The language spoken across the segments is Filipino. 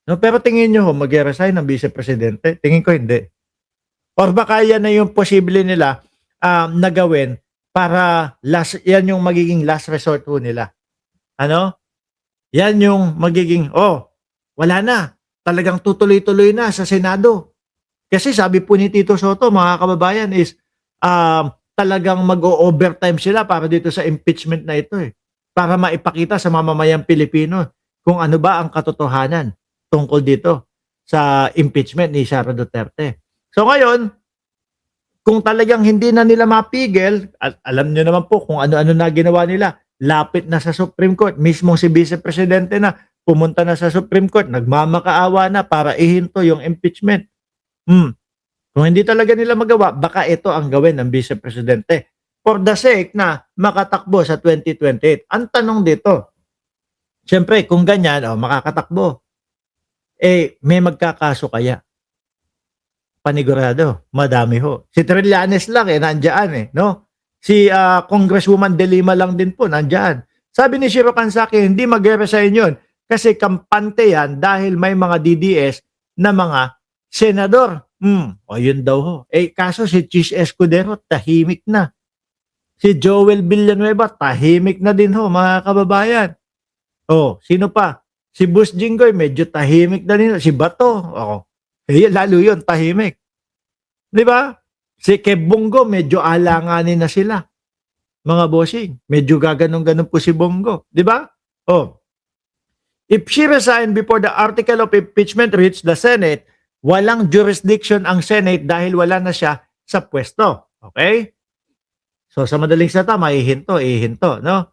No, pero tingin niyo ho magre-resign ang Vice Presidente? Tingin ko hindi. Or baka yan na yung posible nila, na gawin para yan yung magiging last resort ho nila. Ano? Yan yung magiging, wala na. Talagang tutuloy-tuloy na sa Senado. Kasi sabi po ni Tito Soto, mga kababayan, is talagang mag-o-overtime sila para dito sa impeachment na ito eh. Para maipakita sa mamamayang Pilipino kung ano ba ang katotohanan tungkol dito sa impeachment ni Sara Duterte. So ngayon, kung talagang hindi na nila mapigil, at alam nyo naman po kung ano-ano na ginawa nila, lapit na sa Supreme Court, mismo si Vice Presidente na pumunta na sa Supreme Court, nagmamakaawa na para ihinto yung impeachment. Kung hindi talaga nila magawa, baka ito ang gawin ng Vice Presidente for the sake na makatakbo sa 2028. Ang tanong dito, siyempre kung ganyan, makakatakbo, may magkakaso kaya? Panigurado, madami ho. Si Trillanes lang nandiyan no? Si Congresswoman De Lima lang din po nandiyan. Sabi ni Shiro Kansaki, hindi mag-resign yun kasi kampante yan dahil may mga DDS na mga senador. O yun daw ho. Kaso si Chis Escudero, tahimik na. Si Joel Villanueva, tahimik na din ho, mga kababayan. Sino pa? Si Bus Jinggoy, medyo tahimik na din. Si Bato, lalo yun, tahimik. Di ba? Si Kebongo, medyo alanganin na sila. Mga bossing, medyo gaganong-ganon po si Bongo. Di ba? If she resigned before the article of impeachment reached the Senate, walang jurisdiction ang Senate dahil wala na siya sa pwesto. Okay? So sa madaling salita, ihinto, no?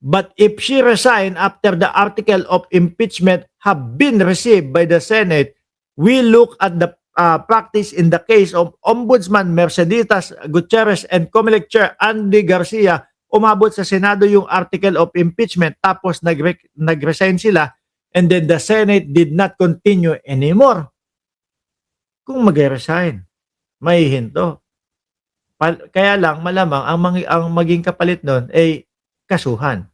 But if she resigned after the article of impeachment have been received by the Senate, we look at the practice in the case of Ombudsman Merceditas Gutierrez and COMELEC Chair Andy Garcia. Umabot sa Senado yung article of impeachment tapos nag-resign sila and then the Senate did not continue anymore. Kung mag-resign, may hinto. Kaya lang malamang ang maging kapalit nun ay kasuhan.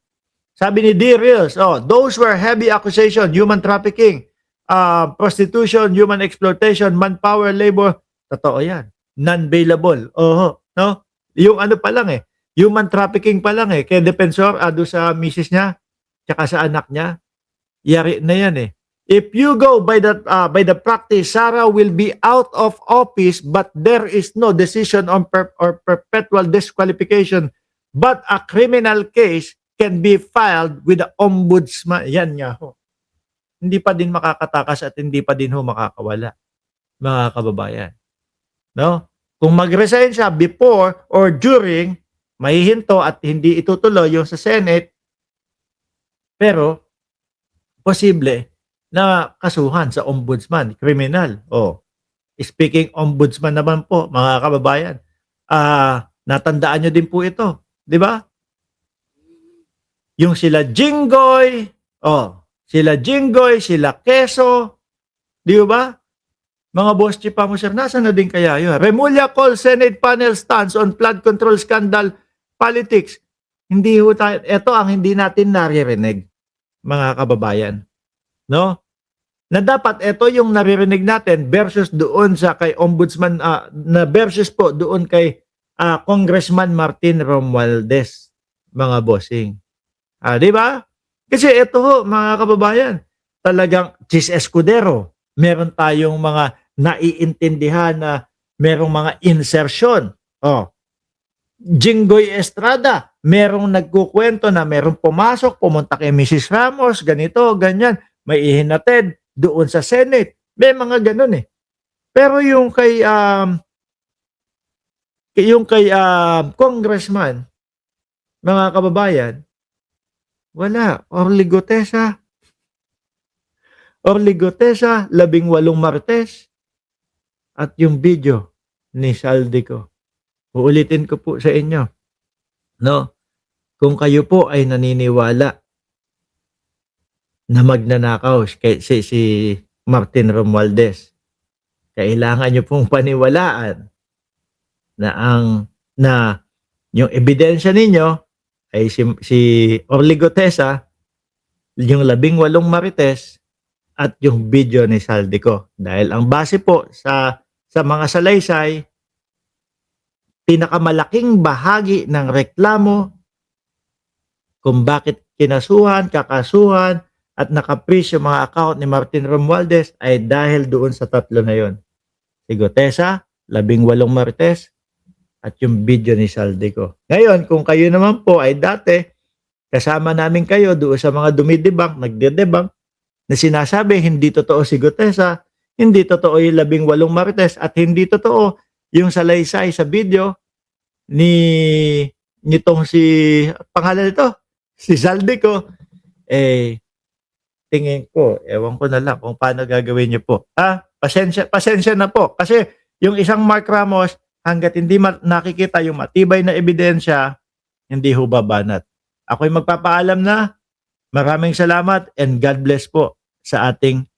Sabi ni D. Reels, those were heavy accusation, human trafficking, prostitution, human exploitation, manpower, labor. Totoo yan. Non-bailable. No? Yung ano pa lang human trafficking pa lang kaya defensor, doon sa misis niya, tsaka sa anak niya, yari na yan If you go by the practice, Sarah will be out of office but there is no decision on or perpetual disqualification but a criminal case can be filed with the ombudsman. Yan nga ho. Hindi pa din makakatakas at hindi pa din ho makakawala, mga kababayan. No? Kung mag-resign siya before or during, mahihinto at hindi itutuloy yung sa Senate, pero posible na kasuhan sa ombudsman, criminal. Speaking ombudsman naman po, mga kababayan, natandaan nyo din po ito, di ba? Yung sila Jinggoy, sila Quezon, di ba? Mga boss chief pa mo sir, nasa na din kaya yun? Remulla call Senate panel stance on flood control scandal politics. Hindi ho tayo, ito ang hindi natin naririnig, mga kababayan. No? Na dapat ito yung naririnig natin versus doon sa kay ombudsman, na versus po doon kay Congressman Martin Romualdez, mga bossing. Di ba? Kasi ito ho, mga kababayan, talagang Chis Escudero, meron tayong mga naiintindihan na merong mga insertion. Jinggoy Estrada, merong nagkukwento na merong pumasok, pumunta kay Mrs. Ramos, ganito, ganyan, may ihinatid doon sa Senate. May mga ganun Pero yung kay congressman, mga kababayan, wala. Orly Gutesa, 18 Martes, at yung video ni Saldico. Uulitin ko po sa inyo. No? Kung kayo po ay naniniwala na magnanakaw si Martin Romualdez, kailangan nyo pong paniwalaan na yung ebidensya ninyo ay si Orly Gutesa, yung 18 Marites, at yung video ni Saldico. Dahil ang base po sa mga salaysay, pinakamalaking bahagi ng reklamo kung bakit kinasuhan, kakasuhan, at naka-freeze yung mga account ni Martin Romualdez ay dahil doon sa tatlo na yon. Si Gutesa, 18 marites, at yung video ni Saldico. Ngayon, kung kayo naman po ay dati, kasama namin kayo doon sa mga dumidebunk, nagdedebunk, na sinasabi hindi totoo si Gutesa, hindi totoo yung 18 marites, at hindi totoo yung salaysay sa video nitong si, pangalan nito, si Saldico, tingin ko, ewan ko na lang kung paano gagawin niyo po. Pasensya na po. Kasi yung isang Mark Ramos, hanggat hindi nakikita yung matibay na ebidensya, hindi ho babanat. Ako'y magpapaalam na. Maraming salamat and God bless po sa ating